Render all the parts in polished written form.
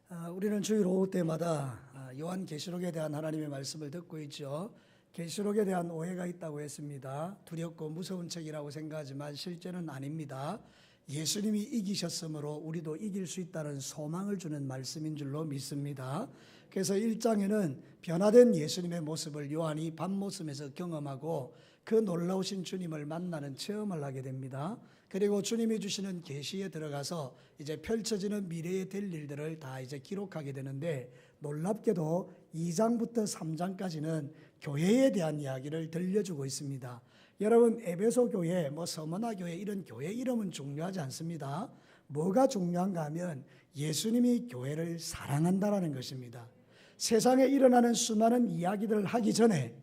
우리는 주일 오후 때마다 요한계시록에 대한 하나님의 말씀을 듣고 있죠. 계시록에 대한 오해가 있다고 했습니다. 두렵고 무서운 책이라고 생각하지만 실제는 아닙니다. 예수님이 이기셨으므로 우리도 이길 수 있다는 소망을 주는 말씀인 줄로 믿습니다. 그래서 1장에는 변화된 예수님의 모습을 요한이 밤모습에서 경험하고 그 놀라우신 주님을 만나는 체험을 하게 됩니다. 그리고 주님이 주시는 계시에 들어가서 이제 펼쳐지는 미래에 될 일들을 다 이제 기록하게 되는데, 놀랍게도 2장부터 3장까지는 교회에 대한 이야기를 들려주고 있습니다. 여러분, 에베소 교회, 서머나 교회, 이런 교회 이름은 중요하지 않습니다. 뭐가 중요한가 하면 예수님이 교회를 사랑한다라는 것입니다. 세상에 일어나는 수많은 이야기들을 하기 전에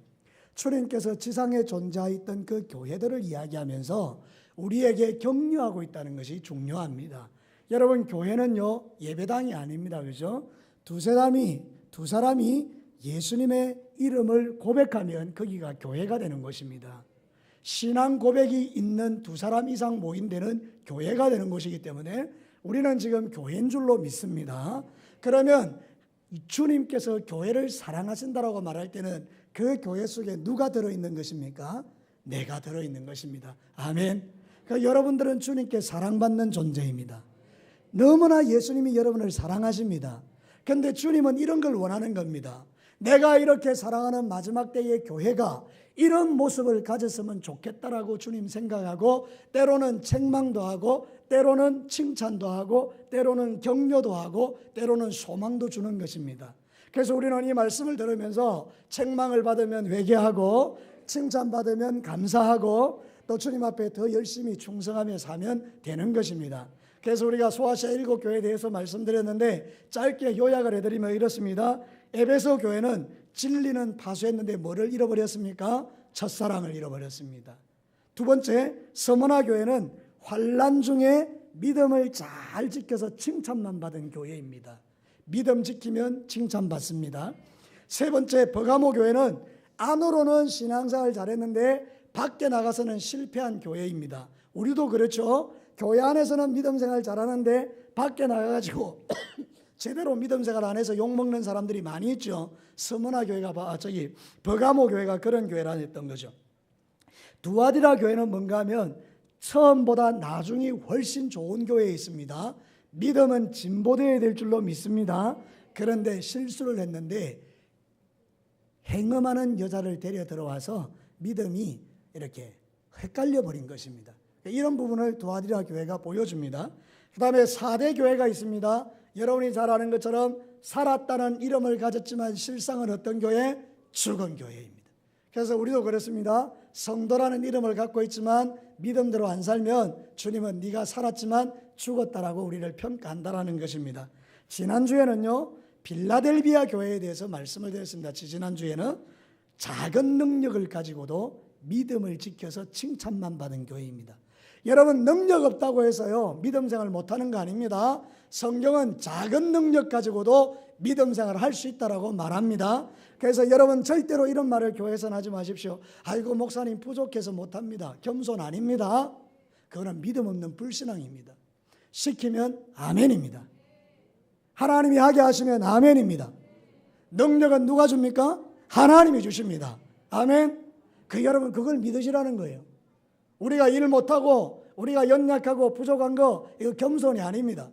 주님께서 지상에 존재했던 그 교회들을 이야기하면서 우리에게 격려하고 있다는 것이 중요합니다. 여러분, 교회는요 예배당이 아닙니다. 그죠? 두 사람이 예수님의 이름을 고백하면 거기가 교회가 되는 것입니다. 신앙 고백이 있는 두 사람 이상 모인 데는 교회가 되는 것이기 때문에 우리는 지금 교회인 줄로 믿습니다. 그러면 주님께서 교회를 사랑하신다라고 말할 때는 그 교회 속에 누가 들어있는 것입니까? 내가 들어있는 것입니다. 아멘. 그러니까 여러분들은 주님께 사랑받는 존재입니다. 너무나 예수님이 여러분을 사랑하십니다. 그런데 주님은 이런 걸 원하는 겁니다. 내가 이렇게 사랑하는 마지막 때의 교회가 이런 모습을 가졌으면 좋겠다라고 주님 생각하고, 때로는 책망도 하고, 때로는 칭찬도 하고, 때로는 격려도 하고, 때로는 소망도 주는 것입니다. 그래서 우리는 이 말씀을 들으면서 책망을 받으면 회개하고, 칭찬받으면 감사하고, 또 주님 앞에 더 열심히 충성하며 사면 되는 것입니다. 그래서 우리가 소아시아 7교회에 대해서 말씀드렸는데, 짧게 요약을 해드리면 이렇습니다. 에베소 교회는 진리는 파수했는데 뭐를 잃어버렸습니까? 첫사랑을 잃어버렸습니다. 두 번째, 서머나 교회는 환난 중에 믿음을 잘 지켜서 칭찬만 받은 교회입니다. 믿음 지키면 칭찬받습니다. 세 번째, 버가모 교회는 안으로는 신앙생활 잘했는데 밖에 나가서는 실패한 교회입니다. 우리도 그렇죠. 교회 안에서는 믿음생활 잘하는데 밖에 나가가지고 제대로 믿음생활 안 해서 욕먹는 사람들이 많이 있죠. 서머나 교회가 버가모 교회가 그런 교회라는 거죠. 두아디라 교회는 뭔가 하면 처음보다 나중이 훨씬 좋은 교회에 있습니다. 믿음은 진보되어야 될 줄로 믿습니다. 그런데 실수를 했는데 행음하는 여자를 데려 들어와서 믿음이 이렇게 헷갈려 버린 것입니다. 이런 부분을 두아디라 교회가 보여줍니다. 그 다음에 4대 교회가 있습니다. 여러분이 잘 아는 것처럼 살았다는 이름을 가졌지만 실상은 어떤 교회? 죽은 교회입니다. 그래서 우리도 그렇습니다. 성도라는 이름을 갖고 있지만 믿음대로 안 살면 주님은 네가 살았지만 죽었다라고 우리를 평가한다라는 것입니다. 지난주에는요 빌라델비아 교회에 대해서 말씀을 드렸습니다. 지난주에는 작은 능력을 가지고도 믿음을 지켜서 칭찬만 받은 교회입니다. 여러분, 능력 없다고 해서요 믿음 생활 못하는 거 아닙니다. 성경은 작은 능력 가지고도 믿음 생활을 할 수 있다라고 말합니다. 그래서 여러분 절대로 이런 말을 교회에서는 하지 마십시오. 아이고 목사님 부족해서 못합니다. 겸손 아닙니다. 그거는 믿음 없는 불신앙입니다. 시키면 아멘입니다. 하나님이 하게 하시면 아멘입니다. 능력은 누가 줍니까? 하나님이 주십니다. 아멘. 여러분 그걸 믿으시라는 거예요. 우리가 일 못하고 우리가 연약하고 부족한 거 이거 겸손이 아닙니다.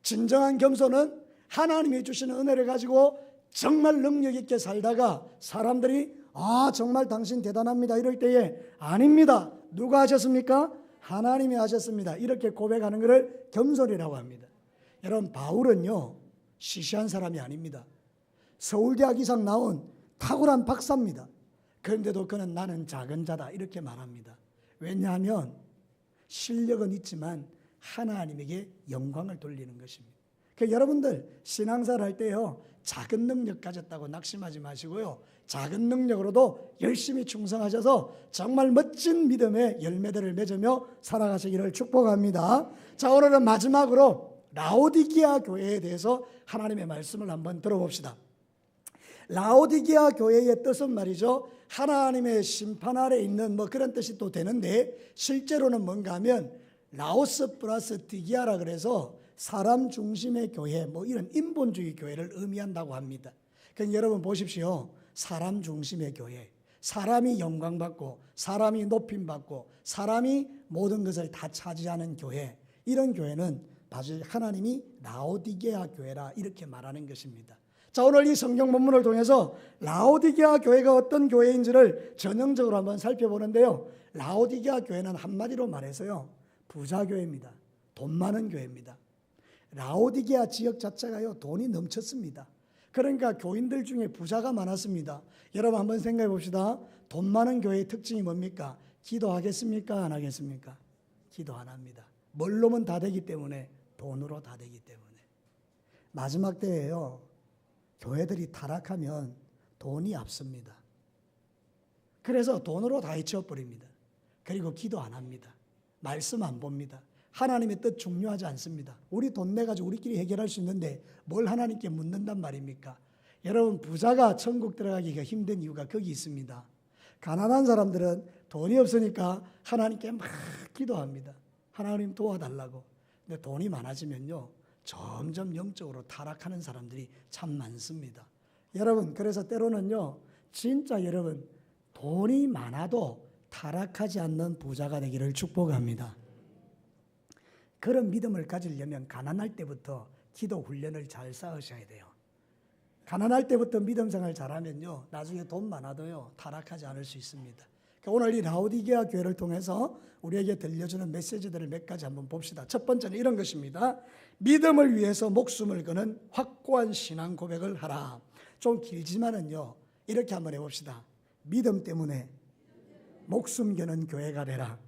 진정한 겸손은 하나님이 주시는 은혜를 가지고 정말 능력 있게 살다가 사람들이 정말 당신 대단합니다 이럴 때에 아닙니다. 누가 하셨습니까? 하나님이 하셨습니다. 이렇게 고백하는 것을 겸손이라고 합니다. 여러분, 바울은요 시시한 사람이 아닙니다. 서울대학 이상 나온 탁월한 박사입니다. 그런데도 그는 나는 작은 자다 이렇게 말합니다. 왜냐하면 실력은 있지만 하나님에게 영광을 돌리는 것입니다. 그러니까 여러분들 신앙생활 할 때요 작은 능력 가졌다고 낙심하지 마시고요, 작은 능력으로도 열심히 충성하셔서 정말 멋진 믿음의 열매들을 맺으며 살아가시기를 축복합니다. 자, 오늘은 마지막으로 라오디게아 교회에 대해서 하나님의 말씀을 한번 들어봅시다. 라오디게아 교회의 뜻은 말이죠, 하나님의 심판 아래 있는 그런 뜻이 또 되는데, 실제로는 뭔가 하면 라오스 플러스 디기아라 그래서 사람 중심의 교회, 뭐 이런 인본주의 교회를 의미한다고 합니다. 그러니까 여러분 보십시오. 사람 중심의 교회, 사람이 영광받고 사람이 높임받고 사람이 모든 것을 다 차지하는 교회, 이런 교회는 바로 하나님이 라오디게아 교회라 이렇게 말하는 것입니다. 자, 오늘 이 성경 본문을 통해서 라오디게아 교회가 어떤 교회인지를 전형적으로 한번 살펴보는데요. 라오디게아 교회는 한마디로 말해서요, 부자 교회입니다. 돈 많은 교회입니다. 라오디게아 지역 자체가요, 돈이 넘쳤습니다. 그러니까 교인들 중에 부자가 많았습니다. 여러분 한번 생각해 봅시다. 돈 많은 교회의 특징이 뭡니까? 기도하겠습니까? 안 하겠습니까? 기도 안 합니다. 뭘로면 다 되기 때문에, 돈으로 다 되기 때문에. 마지막 때에요, 교회들이 타락하면 돈이 앞섭니다. 그래서 돈으로 다 해치워버립니다. 그리고 기도 안 합니다. 말씀 안 봅니다. 하나님의 뜻 중요하지 않습니다. 우리 돈 내가지고 우리끼리 해결할 수 있는데 뭘 하나님께 묻는단 말입니까? 여러분, 부자가 천국 들어가기가 힘든 이유가 거기 있습니다. 가난한 사람들은 돈이 없으니까 하나님께 막 기도합니다. 하나님 도와달라고. 근데 돈이 많아지면요, 점점 영적으로 타락하는 사람들이 참 많습니다. 여러분, 그래서 때로는요, 진짜 여러분, 돈이 많아도 타락하지 않는 부자가 되기를 축복합니다. 그런 믿음을 가지려면 가난할 때부터 기도 훈련을 잘 쌓으셔야 돼요. 가난할 때부터 믿음 생활 잘하면요, 나중에 돈 많아도요, 타락하지 않을 수 있습니다. 그러니까 오늘 이 라오디게아 교회를 통해서 우리에게 들려주는 메시지들을 몇 가지 한번 봅시다. 첫 번째는 이런 것입니다. 믿음을 위해서 목숨을 거는 확고한 신앙 고백을 하라. 좀 길지만은요, 이렇게 한번 해봅시다. 믿음 때문에 목숨 거는 교회가 되라.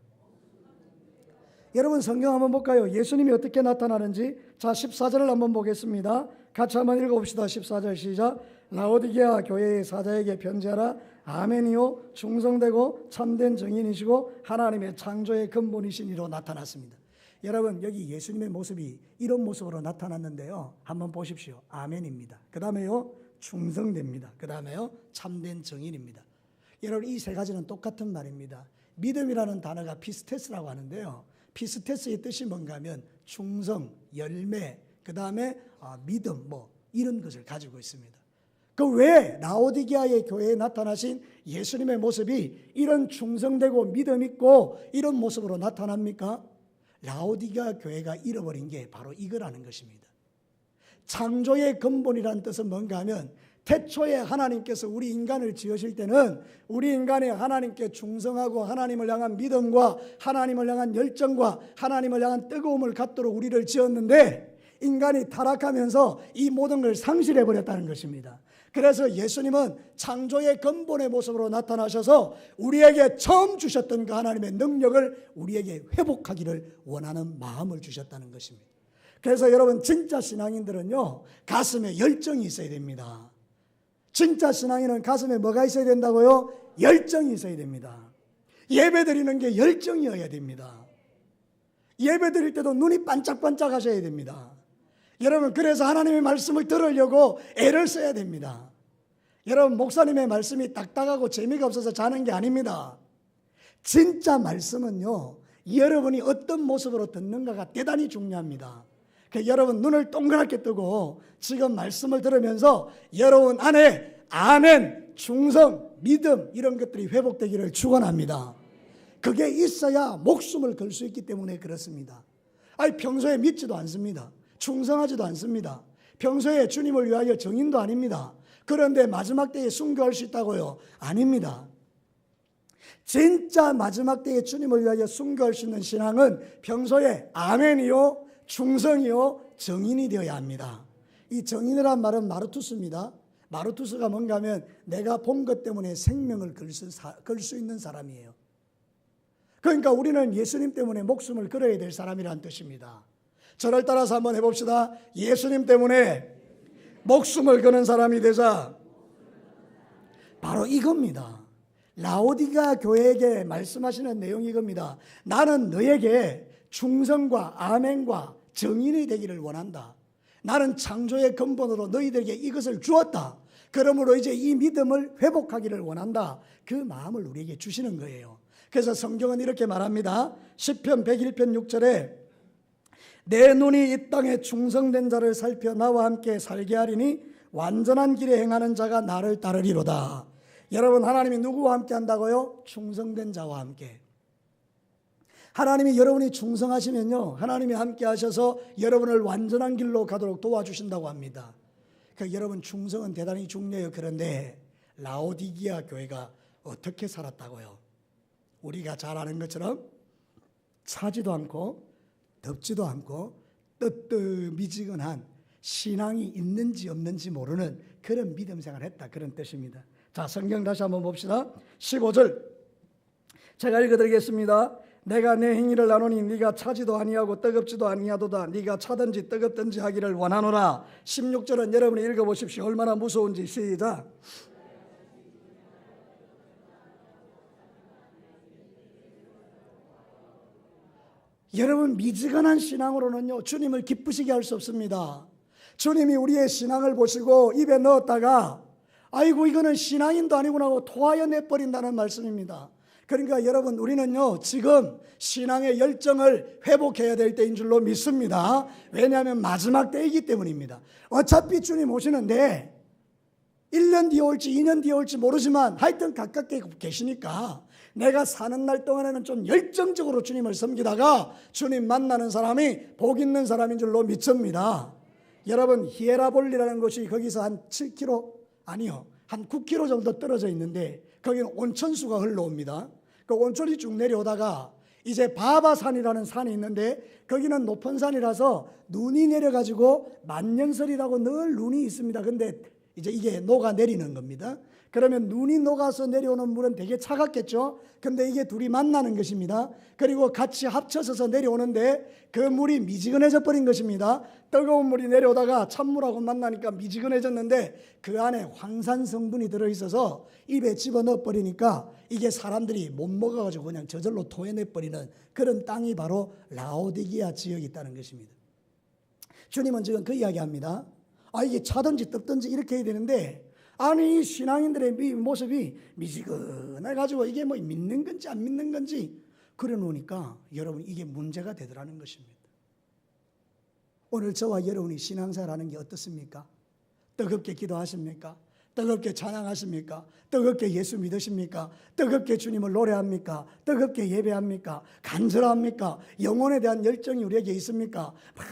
여러분, 성경 한번 볼까요? 예수님이 어떻게 나타나는지. 자, 14절을 한번 보겠습니다. 같이 한번 읽어봅시다. 14절 시작. 라오디게아 교회의 사자에게 편지하라. 아멘이요, 충성되고 참된 증인이시고 하나님의 창조의 근본이신 이로 나타났습니다. 여러분, 여기 예수님의 모습이 이런 모습으로 나타났는데요, 한번 보십시오. 아멘입니다. 그 다음에요, 충성됩니다. 그 다음에요, 참된 증인입니다. 여러분, 이 세 가지는 똑같은 말입니다. 믿음이라는 단어가 피스테스라고 하는데요, 피스테스의 뜻이 뭔가 하면 충성, 열매, 그 다음에 믿음, 뭐 이런 것을 가지고 있습니다. 그 왜 라오디게아의 교회에 나타나신 예수님의 모습이 이런 충성되고 믿음 있고 이런 모습으로 나타납니까? 라오디게아 교회가 잃어버린 게 바로 이거라는 것입니다. 창조의 근본이라는 뜻은 뭔가 하면, 태초에 하나님께서 우리 인간을 지으실 때는 우리 인간이 하나님께 충성하고 하나님을 향한 믿음과 하나님을 향한 열정과 하나님을 향한 뜨거움을 갖도록 우리를 지었는데, 인간이 타락하면서 이 모든 걸 상실해버렸다는 것입니다. 그래서 예수님은 창조의 근본의 모습으로 나타나셔서 우리에게 처음 주셨던 그 하나님의 능력을 우리에게 회복하기를 원하는 마음을 주셨다는 것입니다. 그래서 여러분, 진짜 신앙인들은요, 가슴에 열정이 있어야 됩니다. 진짜 신앙인은 가슴에 뭐가 있어야 된다고요? 열정이 있어야 됩니다. 예배 드리는 게 열정이어야 됩니다. 예배 드릴 때도 눈이 반짝반짝 하셔야 됩니다. 여러분, 그래서 하나님의 말씀을 들으려고 애를 써야 됩니다. 여러분, 목사님의 말씀이 딱딱하고 재미가 없어서 자는 게 아닙니다. 진짜 말씀은요, 여러분이 어떤 모습으로 듣는가가 대단히 중요합니다. 그러니까 여러분, 눈을 동그랗게 뜨고 지금 말씀을 들으면서 여러분 안에 아멘, 충성, 믿음 이런 것들이 회복되기를 축원합니다. 그게 있어야 목숨을 걸 수 있기 때문에 그렇습니다. 아니, 평소에 믿지도 않습니다. 충성하지도 않습니다. 평소에 주님을 위하여 정인도 아닙니다. 그런데 마지막 때에 순교할 수 있다고요? 아닙니다. 진짜 마지막 때에 주님을 위하여 순교할 수 있는 신앙은 평소에 아멘이요, 충성이요, 정인이 되어야 합니다. 이 정인이란 말은 마르투스입니다. 마르투스가 뭔가 하면 내가 본 것 때문에 생명을 걸 수 있는 사람이에요. 그러니까 우리는 예수님 때문에 목숨을 걸어야 될 사람이라는 뜻입니다. 저를 따라서 한번 해봅시다. 예수님 때문에 목숨을 거는 사람이 되자. 바로 이겁니다. 라오디게아 교회에게 말씀하시는 내용이 이겁니다. 나는 너에게 충성과 아멘과 정인이 되기를 원한다. 나는 창조의 근본으로 너희들에게 이것을 주었다. 그러므로 이제 이 믿음을 회복하기를 원한다. 그 마음을 우리에게 주시는 거예요. 그래서 성경은 이렇게 말합니다. 시편 101편 6절에 내 눈이 이 땅에 충성된 자를 살펴 나와 함께 살게 하리니 완전한 길에 행하는 자가 나를 따르리로다. 여러분, 하나님이 누구와 함께 한다고요? 충성된 자와 함께. 하나님이 여러분이 충성하시면요, 하나님이 함께 하셔서 여러분을 완전한 길로 가도록 도와주신다고 합니다. 그러니까 여러분, 충성은 대단히 중요해요. 그런데 라오디게아 교회가 어떻게 살았다고요? 우리가 잘 아는 것처럼 차지도 않고 덥지도 않고 뜨뜻미지근한 신앙이 있는지 없는지 모르는 그런 믿음 생활을 했다, 그런 뜻입니다. 자, 성경 다시 한번 봅시다. 15절 제가 읽어드리겠습니다. 내가 내 행위를 나누니 네가 차지도 아니하고 뜨겁지도 아니하도다. 네가 차든지 뜨겁든지 하기를 원하노라. 16절은 여러분이 읽어보십시오. 얼마나 무서운지. 시작. 여러분, 미지근한 신앙으로는요, 주님을 기쁘시게 할 수 없습니다. 주님이 우리의 신앙을 보시고 입에 넣었다가 아이고 이거는 신앙인도 아니구나 하고 토하여 내버린다는 말씀입니다. 그러니까 여러분, 우리는요 지금 신앙의 열정을 회복해야 될 때인 줄로 믿습니다. 왜냐하면 마지막 때이기 때문입니다. 어차피 주님 오시는데 1년 뒤에 올지 2년 뒤에 올지 모르지만 하여튼 가깝게 계시니까 내가 사는 날 동안에는 좀 열정적으로 주님을 섬기다가 주님 만나는 사람이 복 있는 사람인 줄로 믿습니다. 여러분, 히에라볼리라는 곳이 거기서 한 7km 아니요 한 9km 정도 떨어져 있는데 거기는 온천수가 흘러옵니다. 그 온천이 쭉 내려오다가 이제 바바산이라는 산이 있는데 거기는 높은 산이라서 눈이 내려가지고 만년설이라고 늘 눈이 있습니다. 근데 이제 이게 녹아내리는 겁니다. 그러면 눈이 녹아서 내려오는 물은 되게 차갑겠죠. 근데 이게 둘이 만나는 것입니다. 그리고 같이 합쳐져서 내려오는데 그 물이 미지근해져 버린 것입니다. 뜨거운 물이 내려오다가 찬물하고 만나니까 미지근해졌는데 그 안에 황산 성분이 들어있어서 입에 집어넣어 버리니까 이게 사람들이 못 먹어가지고 그냥 저절로 토해내 버리는 그런 땅이 바로 라오디게아 지역이 있다는 것입니다. 주님은 지금 그 이야기합니다. 이게 차든지 뜨든지 이렇게 해야 되는데 아니 이 신앙인들의 모습이 미지근해가지고 이게 뭐 믿는 건지 안 믿는 건지 그래 놓으니까 여러분 이게 문제가 되더라는 것입니다. 오늘 저와 여러분이 신앙생활하는 게 어떻습니까? 뜨겁게 기도하십니까? 뜨겁게 찬양하십니까? 뜨겁게 예수 믿으십니까? 뜨겁게 주님을 노래합니까? 뜨겁게 예배합니까? 간절합니까? 영혼에 대한 열정이 우리에게 있습니까? 막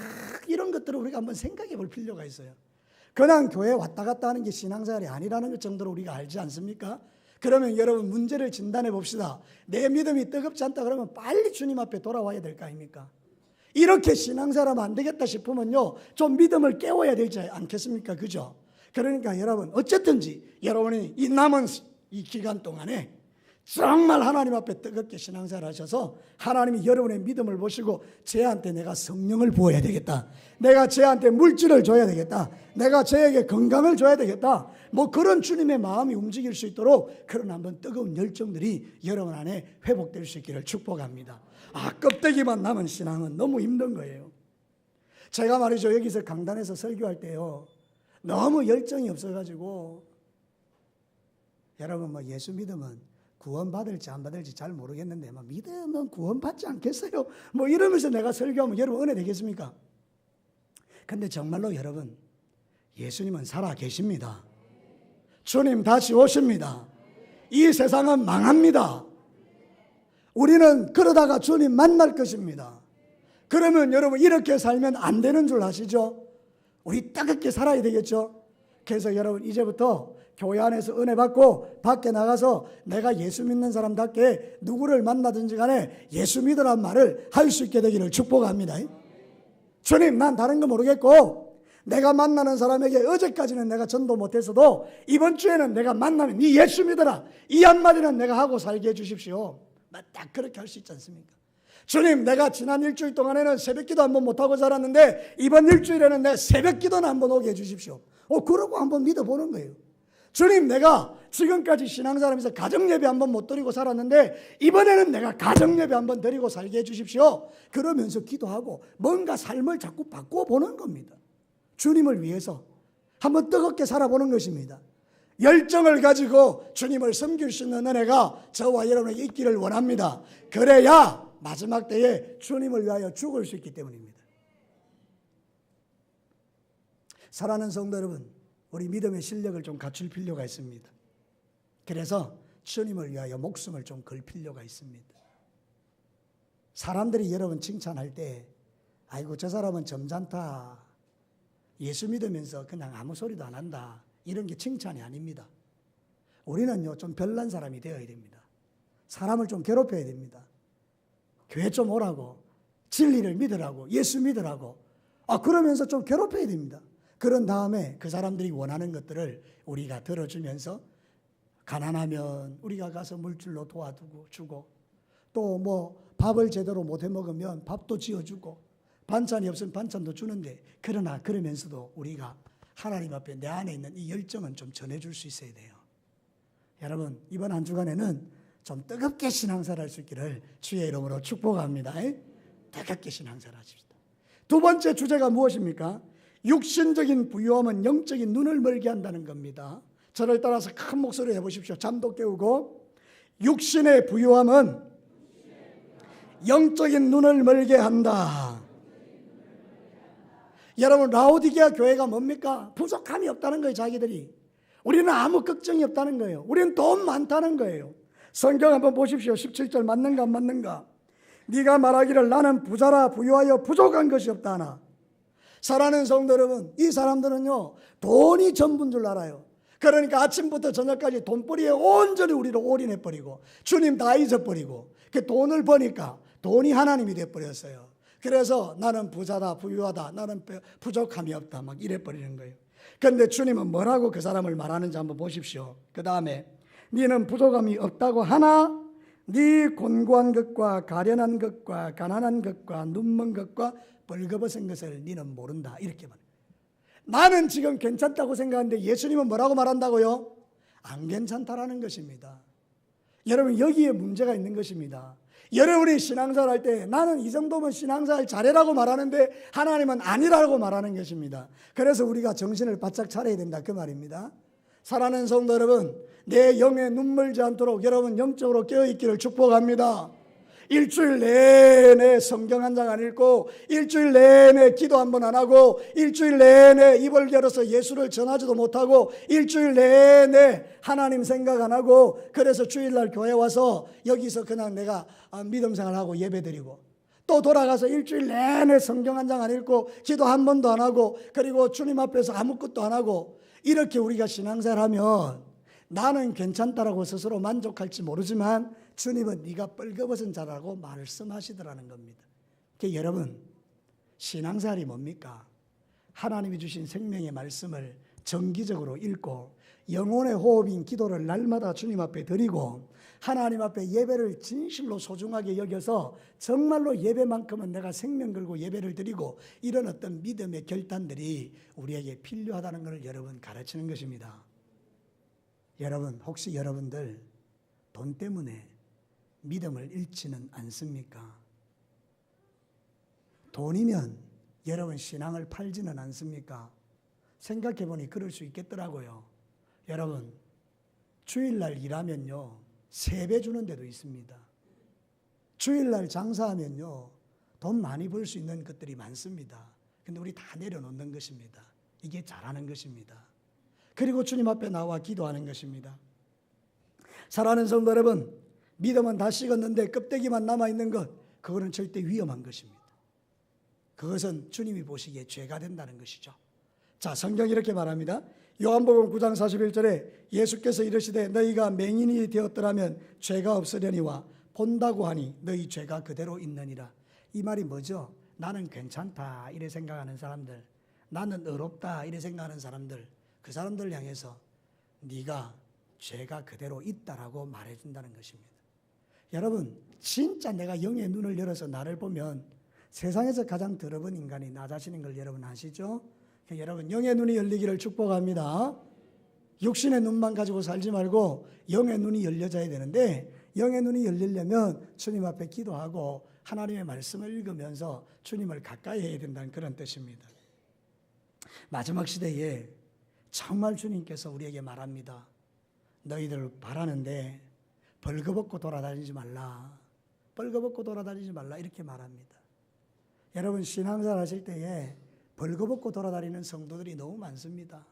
이런 것들을 우리가 한번 생각해 볼 필요가 있어요. 그냥 교회에 왔다 갔다 하는 게 신앙생활이 아니라는 것 정도로 우리가 알지 않습니까? 그러면 여러분 문제를 진단해 봅시다. 내 믿음이 뜨겁지 않다 그러면 빨리 주님 앞에 돌아와야 될 거 아닙니까? 이렇게 신앙생활하면 안 되겠다 싶으면요 좀 믿음을 깨워야 되지 않겠습니까? 그죠? 그러니까 여러분 어쨌든지 여러분이 이 남은 이 기간 동안에 정말 하나님 앞에 뜨겁게 신앙생활 하셔서 하나님이 여러분의 믿음을 보시고 쟤한테 내가 성령을 부어야 되겠다, 내가 쟤한테 물질을 줘야 되겠다, 내가 쟤에게 건강을 줘야 되겠다, 뭐 그런 주님의 마음이 움직일 수 있도록 그런 한번 뜨거운 열정들이 여러분 안에 회복될 수 있기를 축복합니다. 껍데기만 남은 신앙은 너무 힘든 거예요. 제가 말이죠 여기서 강단에서 설교할 때요 너무 열정이 없어가지고 여러분 뭐 예수 믿으면 구원받을지 안 받을지 잘 모르겠는데 믿으면 구원받지 않겠어요? 뭐 이러면서 내가 설교하면 여러분 은혜 되겠습니까? 근데 정말로 여러분 예수님은 살아 계십니다. 주님 다시 오십니다. 이 세상은 망합니다. 우리는 그러다가 주님 만날 것입니다. 그러면 여러분 이렇게 살면 안 되는 줄 아시죠? 우리 뜨겁게 살아야 되겠죠? 그래서 여러분 이제부터 교회 안에서 은혜 받고 밖에 나가서 내가 예수 믿는 사람답게 누구를 만나든지 간에 예수 믿으란 말을 할 수 있게 되기를 축복합니다. 주님 난 다른 거 모르겠고 내가 만나는 사람에게 어제까지는 내가 전도 못했어도 이번 주에는 내가 만나면 네 예수 믿어라 이 한마디는 내가 하고 살게 해주십시오. 딱 그렇게 할 수 있지 않습니까? 주님 내가 지난 일주일 동안에는 새벽기도 한번 못하고 살았는데 이번 일주일에는 내 새벽기도는 한번 오게 해주십시오. 그러고 한번 믿어보는 거예요. 주님 내가 지금까지 신앙생활하면서 가정예배 한번 못 드리고 살았는데 이번에는 내가 가정예배 한번 드리고 살게 해주십시오. 그러면서 기도하고 뭔가 삶을 자꾸 바꿔보는 겁니다. 주님을 위해서 한번 뜨겁게 살아보는 것입니다. 열정을 가지고 주님을 섬길 수 있는 은혜가 저와 여러분에게 있기를 원합니다. 그래야 마지막 때에 주님을 위하여 죽을 수 있기 때문입니다. 사랑하는 성도 여러분, 우리 믿음의 실력을 좀 갖출 필요가 있습니다. 그래서 주님을 위하여 목숨을 좀 걸 필요가 있습니다. 사람들이 여러분 칭찬할 때 아이고 저 사람은 점잖다, 예수 믿으면서 그냥 아무 소리도 안 한다, 이런 게 칭찬이 아닙니다. 우리는요 좀 별난 사람이 되어야 됩니다. 사람을 좀 괴롭혀야 됩니다. 교회 좀 오라고, 진리를 믿으라고, 예수 믿으라고, 그러면서 좀 괴롭혀야 됩니다. 그런 다음에 그 사람들이 원하는 것들을 우리가 들어주면서, 가난하면 우리가 가서 물질로 도와주고, 또 뭐 밥을 제대로 못 해 먹으면 밥도 지어주고, 반찬이 없으면 반찬도 주는데, 그러나 그러면서도 우리가 하나님 앞에 내 안에 있는 이 열정은 좀 전해줄 수 있어야 돼요. 여러분, 이번 한 주간에는 좀 뜨겁게 신앙생활 할 수 있기를 주의 이름으로 축복합니다. 뜨겁게 신앙생활 하십시다. 두 번째 주제가 무엇입니까? 육신적인 부유함은 영적인 눈을 멀게 한다는 겁니다. 저를 따라서 큰 목소리로 해보십시오. 잠도 깨우고, 육신의 부유함은 영적인 눈을 멀게 한다. 여러분, 라오디게아 교회가 뭡니까? 부족함이 없다는 거예요. 자기들이. 우리는 아무 걱정이 없다는 거예요. 우리는 돈 많다는 거예요. 성경 한번 보십시오. 17절 맞는가 안 맞는가? 네가 말하기를 나는 부자라 부유하여 부족한 것이 없다 하나. 사랑하는 성도 여러분, 이 사람들은요 돈이 전부인 줄 알아요. 그러니까 아침부터 저녁까지 돈벌이에 온전히 우리를 올인해버리고 주님 다 잊어버리고, 그 돈을 버니까 돈이 하나님이 돼버렸어요. 그래서 나는 부자다, 부유하다, 나는 부족함이 없다 막 이래버리는 거예요. 그런데 주님은 뭐라고 그 사람을 말하는지 한번 보십시오. 그 다음에 너는 부족함이 없다고 하나 네 곤고한 것과 가련한 것과 가난한 것과 눈먼 것과 벌거벗은 것을 너는 모른다, 이렇게 말해요. 나는 지금 괜찮다고 생각하는데 예수님은 뭐라고 말한다고요? 안 괜찮다라는 것입니다. 여러분, 여기에 문제가 있는 것입니다. 여러분이 신앙생활 할 때 나는 이 정도면 신앙생활 잘해라고 말하는데 하나님은 아니라고 말하는 것입니다. 그래서 우리가 정신을 바짝 차려야 된다, 그 말입니다. 사랑하는 성도 여러분, 내 영에 눈물지 않도록 여러분 영적으로 깨어있기를 축복합니다. 일주일 내내 성경 한 장 안 읽고, 일주일 내내 기도 한 번 안 하고, 일주일 내내 입을 열어서 예수를 전하지도 못하고, 일주일 내내 하나님 생각 안 하고, 그래서 주일날 교회 와서 여기서 그냥 내가 믿음 생활하고 예배드리고, 또 돌아가서 일주일 내내 성경 한 장 안 읽고 기도 한 번도 안 하고, 그리고 주님 앞에서 아무것도 안 하고, 이렇게 우리가 신앙생활하면 나는 괜찮다라고 스스로 만족할지 모르지만 주님은 네가 뻘거벗은 자라고 말씀하시더라는 겁니다. 그러니까 여러분, 신앙생활이 뭡니까? 하나님이 주신 생명의 말씀을 정기적으로 읽고 영혼의 호흡인 기도를 날마다 주님 앞에 드리고 하나님 앞에 예배를 진실로 소중하게 여겨서 정말로 예배만큼은 내가 생명 걸고 예배를 드리고, 이런 어떤 믿음의 결단들이 우리에게 필요하다는 것을 여러분 가르치는 것입니다. 여러분, 혹시 여러분들 돈 때문에 믿음을 잃지는 않습니까? 돈이면 여러분 신앙을 팔지는 않습니까? 생각해보니 그럴 수 있겠더라고요. 여러분, 주일날 일하면요 3배 주는 데도 있습니다. 주일날 장사하면요 돈 많이 벌 수 있는 것들이 많습니다. 근데 우리 다 내려놓는 것입니다. 이게 잘하는 것입니다. 그리고 주님 앞에 나와 기도하는 것입니다. 사랑하는 성도 여러분, 믿음은 다 식었는데 껍데기만 남아있는 것, 그거는 절대 위험한 것입니다. 그것은 주님이 보시기에 죄가 된다는 것이죠. 자, 성경이 이렇게 말합니다. 요한복음 9장 41절에 예수께서 이르시되 너희가 맹인이 되었더라면 죄가 없으려니와 본다고 하니 너희 죄가 그대로 있느니라. 이 말이 뭐죠? 나는 괜찮다 이래 생각하는 사람들, 나는 의롭다 이래 생각하는 사람들, 그 사람들 향해서 네가 죄가 그대로 있다라고 말해준다는 것입니다. 여러분, 진짜 내가 영의 눈을 열어서 나를 보면 세상에서 가장 더러운 인간이 나 자신인 걸 여러분 아시죠? 여러분, 영의 눈이 열리기를 축복합니다. 육신의 눈만 가지고 살지 말고 영의 눈이 열려져야 되는데, 영의 눈이 열리려면 주님 앞에 기도하고 하나님의 말씀을 읽으면서 주님을 가까이 해야 된다는 그런 뜻입니다. 마지막 시대에 정말 주님께서 우리에게 말합니다. 너희들 바라는데 벌거벗고 돌아다니지 말라. 벌거벗고 돌아다니지 말라, 이렇게 말합니다. 여러분, 신앙생활 하실 때에 벌거벗고 돌아다니는 성도들이 너무 많습니다.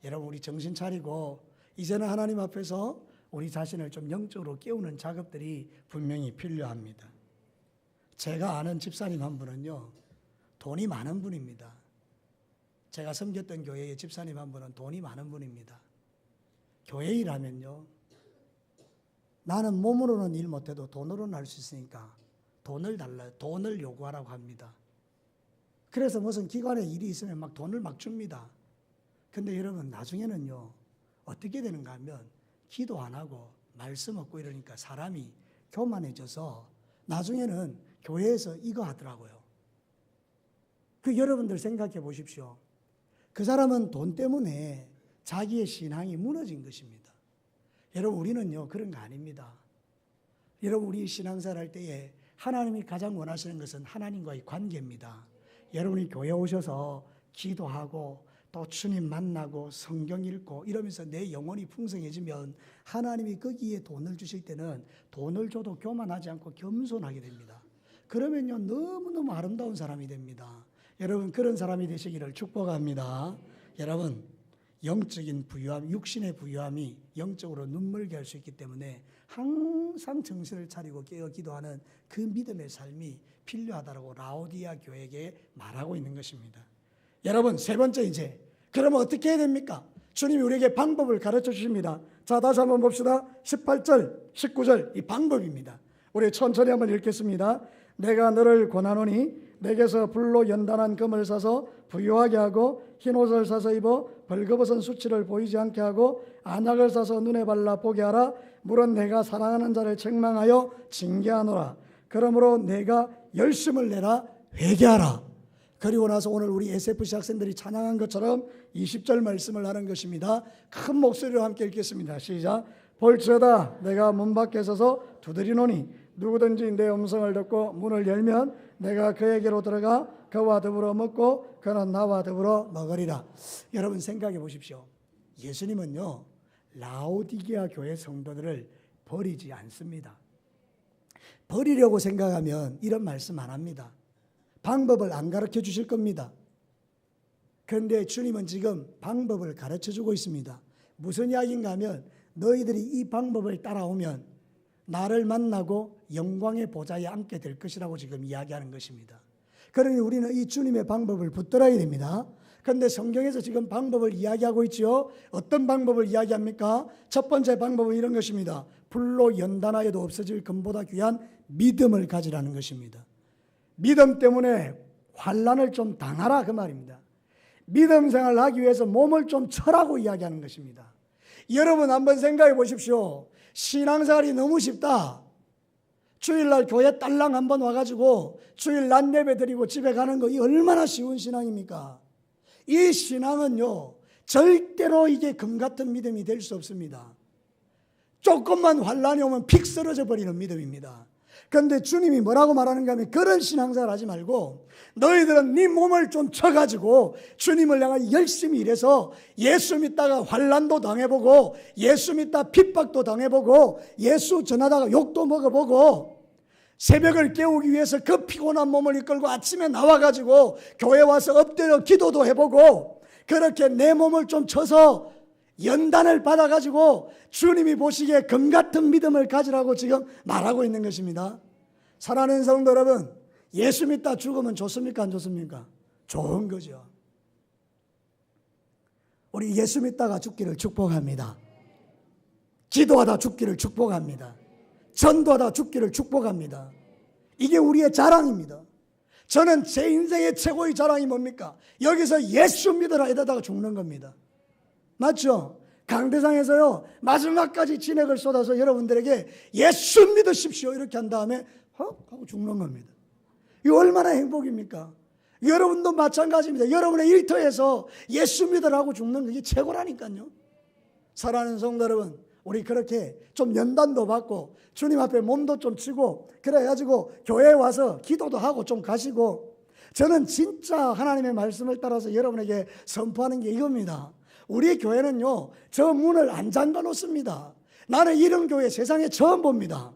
여러분, 우리 정신 차리고 이제는 하나님 앞에서 우리 자신을 좀 영적으로 깨우는 작업들이 분명히 필요합니다. 제가 아는 집사님 한 분은요, 돈이 많은 분입니다. 제가 섬겼던 교회의 집사님 한 분은 돈이 많은 분입니다. 교회 일하면요, 나는 몸으로는 일 못해도 돈으로는 할 수 있으니까 돈을 달라요. 돈을 요구하라고 합니다. 그래서 무슨 기관에 일이 있으면 막 돈을 막 줍니다. 근데 여러분, 나중에는요, 어떻게 되는가 하면 기도 안 하고 말씀 없고 이러니까 사람이 교만해져서 나중에는 교회에서 이거 하더라고요. 그 여러분들 생각해 보십시오. 그 사람은 돈 때문에 자기의 신앙이 무너진 것입니다. 여러분, 우리는요, 그런 거 아닙니다. 여러분, 우리 신앙생활 할 때에 하나님이 가장 원하시는 것은 하나님과의 관계입니다. 여러분이 교회 오셔서 기도하고 또 주님 만나고 성경 읽고 이러면서 내 영혼이 풍성해지면 하나님이 거기에 돈을 주실 때는 돈을 줘도 교만하지 않고 겸손하게 됩니다. 그러면요, 너무너무 아름다운 사람이 됩니다. 여러분, 그런 사람이 되시기를 축복합니다. 여러분, 영적인 부유함, 육신의 부유함이 영적으로 눈물게 할 수 있기 때문에 항상 정신을 차리고 깨어 기도하는 그 믿음의 삶이 필요하다고 라오디아 교회에게 말하고 있는 것입니다. 여러분, 세 번째, 이제 그러면 어떻게 해야 됩니까? 주님이 우리에게 방법을 가르쳐 주십니다. 자, 다시 한번 봅시다. 18절, 19절 이 방법입니다. 우리 천천히 한번 읽겠습니다. 내가 너를 권하노니 내게서 불로 연단한 금을 사서 부유하게 하고 흰옷을 사서 입어 벌거벗은 수치를 보이지 않게 하고 안약을 사서 눈에 발라 보게 하라. 물은 내가 사랑하는 자를 책망하여 징계하노라. 그러므로 내가 열심을 내라. 회개하라. 그리고 나서 오늘 우리 SFC 학생들이 찬양한 것처럼 20절 말씀을 하는 것입니다. 큰 목소리로 함께 읽겠습니다. 시작. 볼지어다 내가 문 밖에 서서 두드리노니 누구든지 내 음성을 듣고 문을 열면 내가 그에게로 들어가 그와 더불어 먹고 그는 나와 더불어 먹으리라. 여러분, 생각해 보십시오. 예수님은요, 라오디게아 교회 성도들을 버리지 않습니다. 버리려고 생각하면 이런 말씀 안 합니다. 방법을 안 가르쳐 주실 겁니다. 그런데 주님은 지금 방법을 가르쳐 주고 있습니다. 무슨 이야기인가 하면 너희들이 이 방법을 따라오면 나를 만나고 영광의 보좌에 앉게 될 것이라고 지금 이야기하는 것입니다. 그러니 우리는 이 주님의 방법을 붙들어야 됩니다. 그런데 성경에서 지금 방법을 이야기하고 있죠. 어떤 방법을 이야기합니까? 첫 번째 방법은 이런 것입니다. 불로 연단하여도 없어질 금보다 귀한 믿음을 가지라는 것입니다. 믿음 때문에 환난을 좀 당하라 그 말입니다. 믿음 생활을 하기 위해서 몸을 좀 쳐라고 이야기하는 것입니다. 여러분, 한번 생각해 보십시오. 신앙생활이 너무 쉽다. 주일날 교회 딸랑 한번 와가지고 주일 낮 예배 드리고 집에 가는 거, 이 얼마나 쉬운 신앙입니까? 이 신앙은요, 절대로 이게 금 같은 믿음이 될 수 없습니다. 조금만 환난이 오면 픽 쓰러져 버리는 믿음입니다. 그런데 주님이 뭐라고 말하는가 하면 그런 신앙생활 하지 말고 너희들은 네 몸을 좀 쳐가지고 주님을 향해 열심히 일해서 예수 믿다가 환난도 당해보고 예수 믿다 핍박도 당해보고 예수 전하다가 욕도 먹어보고 새벽을 깨우기 위해서 그 피곤한 몸을 이끌고 아침에 나와가지고 교회 와서 엎드려 기도도 해보고 그렇게 내 몸을 좀 쳐서 연단을 받아가지고 주님이 보시기에 금 같은 믿음을 가지라고 지금 말하고 있는 것입니다. 사랑하는 성도 여러분, 예수 믿다 죽으면 좋습니까? 안 좋습니까? 좋은 거죠. 우리 예수 믿다가 죽기를 축복합니다. 기도하다 죽기를 축복합니다. 전도하다 죽기를 축복합니다. 이게 우리의 자랑입니다. 저는 제 인생의 최고의 자랑이 뭡니까? 여기서 예수 믿으라 이러다가 죽는 겁니다. 맞죠? 강대상에서요, 마지막까지 진액을 쏟아서 여러분들에게 예수 믿으십시오 이렇게 한 다음에 하고 죽는 겁니다. 이거 얼마나 행복입니까? 여러분도 마찬가지입니다. 여러분의 일터에서 예수 믿으라고 죽는 게 최고라니까요. 사랑하는 성도 여러분, 우리 그렇게 좀 연단도 받고 주님 앞에 몸도 좀 치고 그래가지고 교회에 와서 기도도 하고 좀 가시고, 저는 진짜 하나님의 말씀을 따라서 여러분에게 선포하는 게 이겁니다. 우리 교회는요, 저 문을 안 잠가 놓습니다. 나는 이런 교회 세상에 처음 봅니다.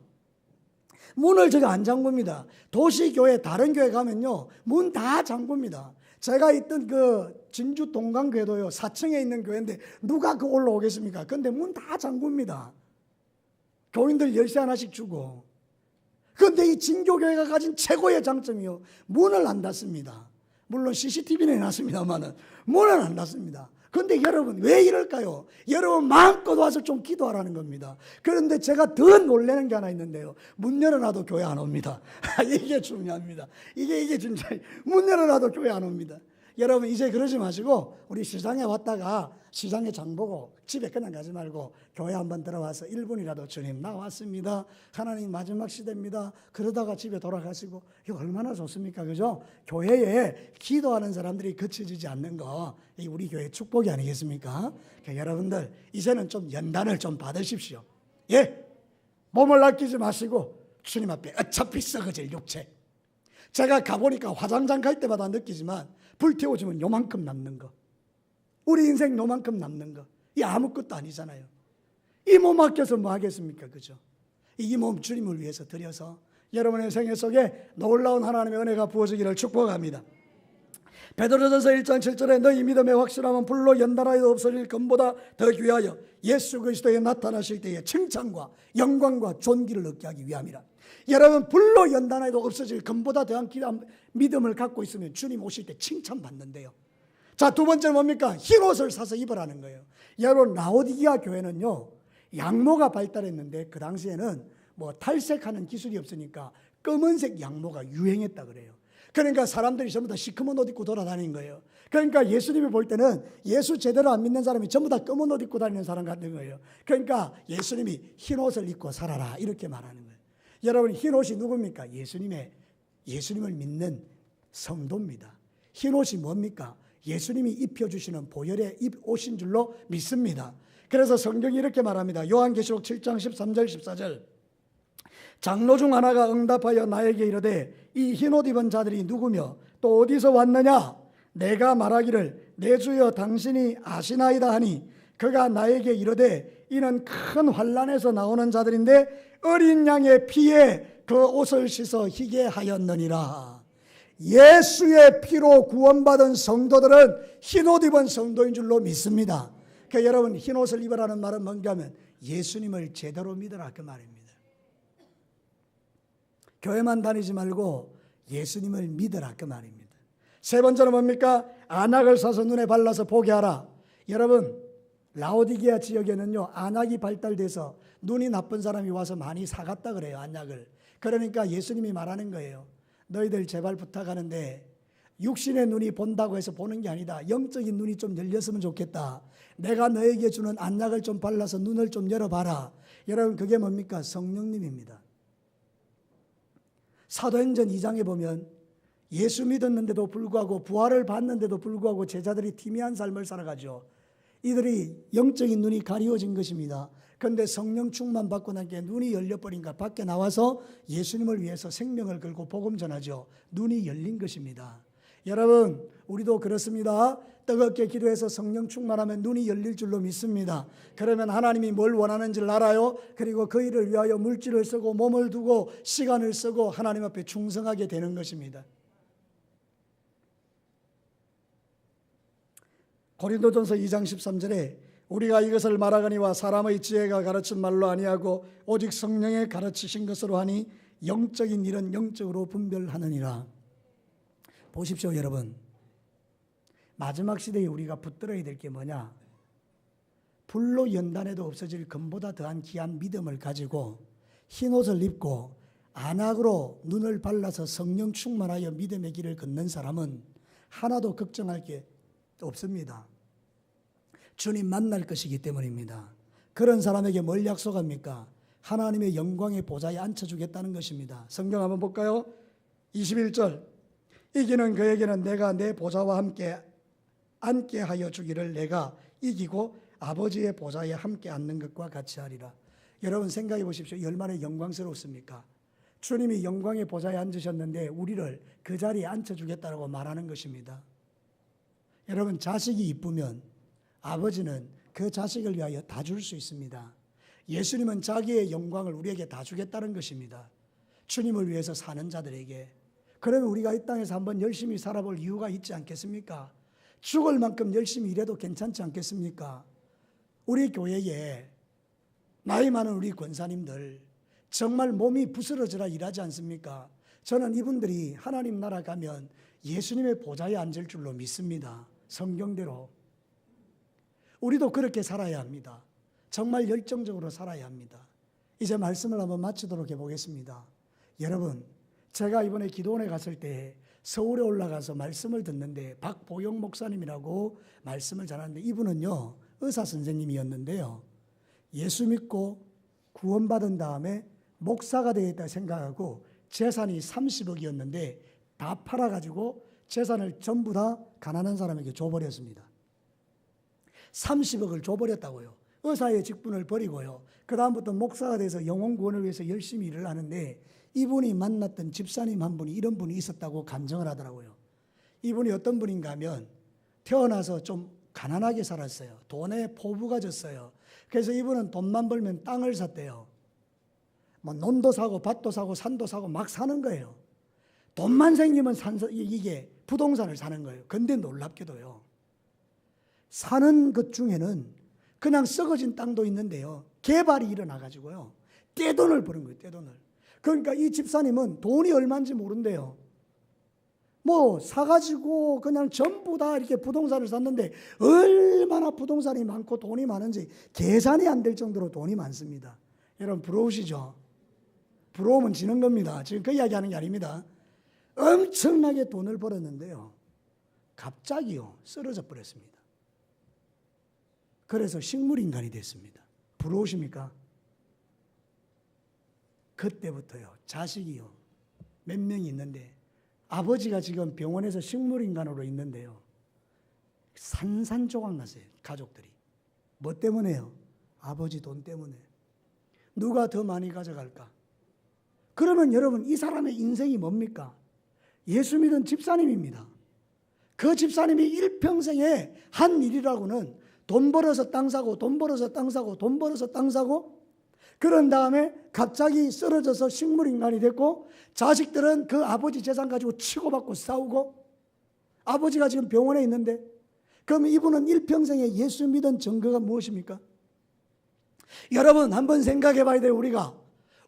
문을 저기 안 잠굽니다. 도시교회 다른 교회 가면요 문 다 잠굽니다. 제가 있던 그 진주 동강교회도요 4층에 있는 교회인데 누가 그 올라오겠습니까? 근데 문 다 잠굽니다. 교인들 열쇠 하나씩 주고. 그런데 이 진교교회가 가진 최고의 장점이요, 문을 안 닫습니다. 물론 CCTV는 해놨습니다만은 문을 안 닫습니다. 그런데 여러분 왜 이럴까요? 여러분 마음껏 와서 좀 기도하라는 겁니다. 그런데 제가 더 놀라는 게 하나 있는데요, 문 열어놔도 교회 안 옵니다. 이게 중요합니다. 이게 진짜 문 열어놔도 교회 안 옵니다. 여러분 이제 그러지 마시고 우리 시장에 왔다가 시장에 장 보고 집에 그냥 가지 말고 교회 한번 들어와서 1분이라도 주님 나왔습니다, 하나님 마지막 시대입니다, 그러다가 집에 돌아가시고, 이거 얼마나 좋습니까? 그죠? 교회에 기도하는 사람들이 그쳐지지 않는 거, 이 우리 교회 축복이 아니겠습니까? 그러니까 여러분들 이제는 좀 연단을 좀 받으십시오. 예, 몸을 아끼지 마시고 주님 앞에 어차피 썩어질 육체, 제가 가보니까 화장장 갈 때마다 느끼지만 불태워주면 요만큼 남는 거, 우리 인생 요만큼 남는 거, 이 아무것도 아니잖아요. 이 몸 아껴서 뭐 하겠습니까? 그죠? 이 몸 주님을 위해서 드려서 여러분의 생애 속에 놀라운 하나님의 은혜가 부어지기를 축복합니다. 베드로전서 1장 7절에 너희 믿음의 확실함은 불로 연단하여도 없어질 금보다 더 귀하여 예수 그리스도에 나타나실 때에 칭찬과 영광과 존귀를 얻게 하기 위함이라. 여러분 불로 연단해도 없어질 금보다 더한 믿음을 갖고 있으면 주님 오실 때 칭찬받는데요. 자, 두 번째는 뭡니까? 흰 옷을 사서 입으라는 거예요. 여러분 라오디게아 교회는요 양모가 발달했는데 그 당시에는 뭐 탈색하는 기술이 없으니까 검은색 양모가 유행했다 그래요. 그러니까 사람들이 전부 다 시커먼 옷 입고 돌아다니는 거예요. 그러니까 예수님이 볼 때는 예수 제대로 안 믿는 사람이 전부 다 검은 옷 입고 다니는 사람 같은 거예요. 그러니까 예수님이 흰 옷을 입고 살아라 이렇게 말하는 거예요. 여러분 흰 옷이 누굽니까? 예수님을 믿는 성도입니다. 흰 옷이 뭡니까? 예수님이 입혀주시는 보혈의 옷인 줄로 믿습니다. 그래서 성경이 이렇게 말합니다. 요한계시록 7장 13절 14절 장로 중 하나가 응답하여 나에게 이르되 이 흰옷 입은 자들이 누구며 또 어디서 왔느냐? 내가 말하기를 내 주여 당신이 아시나이다 하니 그가 나에게 이르되 이는 큰 환난에서 나오는 자들인데 어린 양의 피에 그 옷을 씻어 희게 하였느니라. 예수의 피로 구원받은 성도들은 흰옷 입은 성도인 줄로 믿습니다. 그러니까 여러분 흰옷을 입으라는 말은 뭔가 하면 예수님을 제대로 믿으라 그 말입니다. 교회만 다니지 말고 예수님을 믿으라 그 말입니다. 세 번째는 뭡니까? 안약을 사서 눈에 발라서 보게 하라. 여러분 라오디게아 지역에는요 안약이 발달돼서 눈이 나쁜 사람이 와서 많이 사갔다 그래요, 안약을. 그러니까 예수님이 말하는 거예요. 너희들 제발 부탁하는데 육신의 눈이 본다고 해서 보는 게 아니다. 영적인 눈이 좀 열렸으면 좋겠다. 내가 너에게 주는 안약을 좀 발라서 눈을 좀 열어봐라. 여러분 그게 뭡니까? 성령님입니다. 사도행전 2장에 보면 예수 믿었는데도 불구하고 부활을 받는데도 불구하고 제자들이 티미한 삶을 살아가죠. 이들이 영적인 눈이 가리워진 것입니다. 그런데 성령 충만 받고 나니까 눈이 열려버리니까 밖에 나와서 예수님을 위해서 생명을 걸고 복음 전하죠. 눈이 열린 것입니다. 여러분 우리도 그렇습니다. 뜨겁게 기도해서 성령 충만하면 눈이 열릴 줄로 믿습니다. 그러면 하나님이 뭘 원하는지를 알아요. 그리고 그 일을 위하여 물질을 쓰고 몸을 두고 시간을 쓰고 하나님 앞에 충성하게 되는 것입니다. 고린도전서 2장 13절에 우리가 이것을 말하거니와 사람의 지혜가 가르친 말로 아니하고 오직 성령의 가르치신 것으로 하니 영적인 일은 영적으로 분별하느니라. 보십시오 여러분, 마지막 시대에 우리가 붙들어야 될 게 뭐냐? 불로 연단해도 없어질 금보다 더한 귀한 믿음을 가지고 흰옷을 입고 안악으로 눈을 발라서 성령 충만하여 믿음의 길을 걷는 사람은 하나도 걱정할 게 없습니다. 주님 만날 것이기 때문입니다. 그런 사람에게 뭘 약속합니까? 하나님의 영광의 보좌에 앉혀주겠다는 것입니다. 성경 한번 볼까요? 21절 이기는 그에게는 내가 내 보좌와 함께 앉게 하여 주기를 내가 이기고 아버지의 보좌에 함께 앉는 것과 같이 하리라. 여러분 생각해 보십시오. 얼마나 영광스럽습니까? 주님이 영광의 보좌에 앉으셨는데 우리를 그 자리에 앉혀주겠다고 말하는 것입니다. 여러분 자식이 이쁘면 아버지는 그 자식을 위하여 다 줄 수 있습니다. 예수님은 자기의 영광을 우리에게 다 주겠다는 것입니다. 주님을 위해서 사는 자들에게. 그러면 우리가 이 땅에서 한번 열심히 살아볼 이유가 있지 않겠습니까? 죽을 만큼 열심히 일해도 괜찮지 않겠습니까? 우리 교회에 나이 많은 우리 권사님들 정말 몸이 부스러져라 일하지 않습니까? 저는 이분들이 하나님 나라 가면 예수님의 보좌에 앉을 줄로 믿습니다. 성경대로. 우리도 그렇게 살아야 합니다. 정말 열정적으로 살아야 합니다. 이제 말씀을 한번 마치도록 해보겠습니다. 여러분, 제가 이번에 기도원에 갔을 때 서울에 올라가서 말씀을 듣는데 박보영 목사님이라고 말씀을 전하는데 이분은요 의사 선생님이었는데요, 예수 믿고 구원받은 다음에 목사가 되겠다 생각하고 재산이 30억이었는데 다 팔아가지고 재산을 전부 다 가난한 사람에게 줘버렸습니다. 30억을 줘버렸다고요. 의사의 직분을 버리고요. 그 다음부터 목사가 돼서 영혼 구원을 위해서 열심히 일을 하는데 이분이 만났던 집사님 한 분이 이런 분이 있었다고 간증을 하더라고요. 이분이 어떤 분인가 하면 태어나서 좀 가난하게 살았어요. 돈에 포부가 졌어요. 그래서 이분은 돈만 벌면 땅을 샀대요. 뭐 논도 사고 밭도 사고 산도 사고 막 사는 거예요. 돈만 생기면 이게 부동산을 사는 거예요. 근데 놀랍게도요, 사는 것 중에는 그냥 썩어진 땅도 있는데요, 개발이 일어나가지고요 떼돈을 버는 거예요. 떼돈을. 그러니까 이 집사님은 돈이 얼마인지 모른대요. 뭐 사가지고 그냥 전부 다 이렇게 부동산을 샀는데 얼마나 부동산이 많고 돈이 많은지 계산이 안 될 정도로 돈이 많습니다. 여러분 부러우시죠? 부러우면 지는 겁니다. 지금 그 이야기하는 게 아닙니다. 엄청나게 돈을 벌었는데요, 갑자기요 쓰러져 버렸습니다. 그래서 식물인간이 됐습니다. 부러우십니까? 그때부터요 자식이요 몇 명이 있는데 아버지가 지금 병원에서 식물인간으로 있는데요, 산산조각 났어요. 가족들이. 뭐 때문에요? 아버지 돈 때문에. 누가 더 많이 가져갈까? 그러면 여러분 이 사람의 인생이 뭡니까? 예수 믿은 집사님입니다. 그 집사님이 일평생에 한 일이라고는 돈 벌어서 땅 사고 돈 벌어서 땅 사고 돈 벌어서 땅 사고, 그런 다음에 갑자기 쓰러져서 식물인간이 됐고 자식들은 그 아버지 재산 가지고 치고받고 싸우고, 아버지가 지금 병원에 있는데 그럼 이분은 일평생에 예수 믿은 증거가 무엇입니까? 여러분 한번 생각해 봐야 돼요.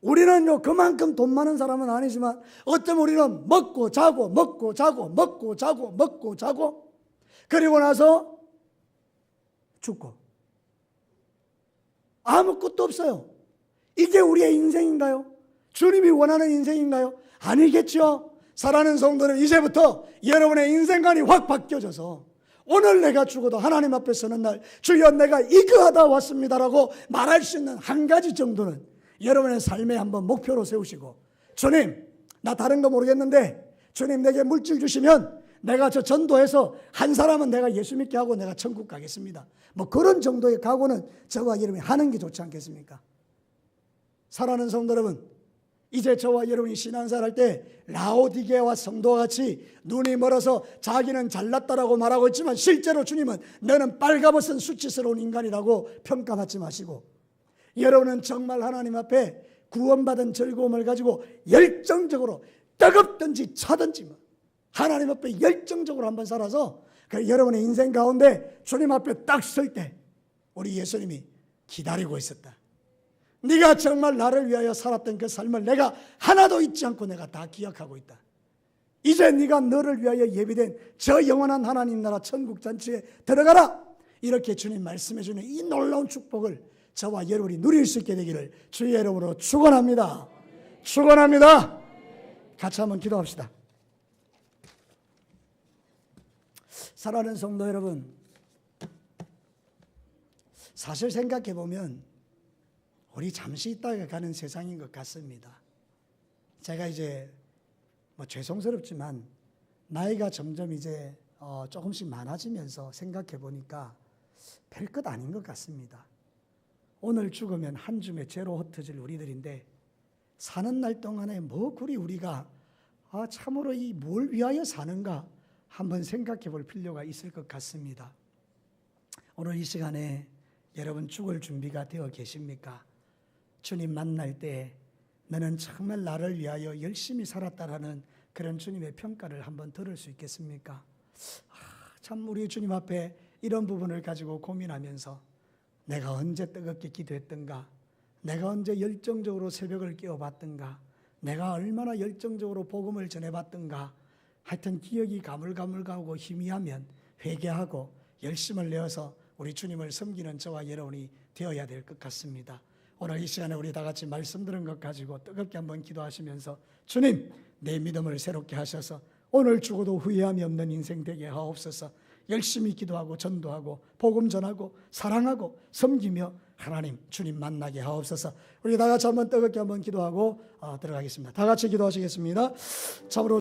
우리는요 그만큼 돈 많은 사람은 아니지만 어쩌면 우리는 먹고 자고 먹고 자고 먹고 자고 먹고 자고 그리고 나서 죽고 아무것도 없어요. 이게 우리의 인생인가요? 주님이 원하는 인생인가요? 아니겠죠. 사랑하는 성도는 이제부터 여러분의 인생관이 확 바뀌어져서 오늘 내가 죽어도 하나님 앞에 서는 날 주여 내가 이거하다 왔습니다라고 말할 수 있는 한 가지 정도는 여러분의 삶에 한번 목표로 세우시고, 주님 나 다른 거 모르겠는데 주님 내게 물질 주시면 내가 저 전도해서 한 사람은 내가 예수 믿게 하고 내가 천국 가겠습니다. 뭐 그런 정도의 각오는 저와 여러분이 하는 게 좋지 않겠습니까? 사랑하는 성도 여러분, 이제 저와 여러분이 신앙생활 할 때 라오디게와 성도와 같이 눈이 멀어서 자기는 잘났다라고 말하고 있지만 실제로 주님은 너는 빨가벗은 수치스러운 인간이라고 평가받지 마시고, 여러분은 정말 하나님 앞에 구원받은 즐거움을 가지고 열정적으로 뜨겁든지 차든지 하나님 앞에 열정적으로 한번 살아서 여러분의 인생 가운데 주님 앞에 딱 설 때 우리 예수님이 기다리고 있었다. 네가 정말 나를 위하여 살았던 그 삶을 내가 하나도 잊지 않고 내가 다 기억하고 있다. 이제 네가 너를 위하여 예비된 저 영원한 하나님 나라 천국 잔치에 들어가라. 이렇게 주님 말씀해 주는 이 놀라운 축복을 저와 여러분이 누릴 수 있게 되기를 주의 이름으로 축원합니다. 축원합니다. 같이 한번 기도합시다. 사랑하는 성도 여러분, 사실 생각해 보면 우리 잠시 있다가 가는 세상인 것 같습니다. 제가 이제 뭐 죄송스럽지만 나이가 점점 이제 조금씩 많아지면서 생각해 보니까 별것 아닌 것 같습니다. 오늘 죽으면 한 줌의 죄로 흩어질 우리들인데 사는 날 동안에 뭐 그리 우리가 참으로 이 뭘 위하여 사는가 한번 생각해 볼 필요가 있을 것 같습니다. 오늘 이 시간에 여러분 죽을 준비가 되어 계십니까? 주님 만날 때 너는 정말 나를 위하여 열심히 살았다라는 그런 주님의 평가를 한번 들을 수 있겠습니까? 참 우리 주님 앞에 이런 부분을 가지고 고민하면서 내가 언제 뜨겁게 기도했던가, 내가 언제 열정적으로 새벽을 깨워봤던가, 내가 얼마나 열정적으로 복음을 전해봤던가, 하여튼 기억이 가물가물가고 희미하면 회개하고 열심을 내어서 우리 주님을 섬기는 저와 여러분이 되어야 될 것 같습니다. 오늘 이 시간에 우리 다 같이 말씀 들은 것 가지고 뜨겁게 한번 기도하시면서 주님, 내 믿음을 새롭게 하셔서 오늘 죽어도 후회함이 없는 인생 되게 하옵소서. 열심히 기도하고 전도하고 복음 전하고 사랑하고 섬기며 하나님 주님 만나게 하옵소서. 우리 다 같이 한번 뜨겁게 한번 기도하고 들어가겠습니다. 다 같이 기도하시겠습니다. 참으로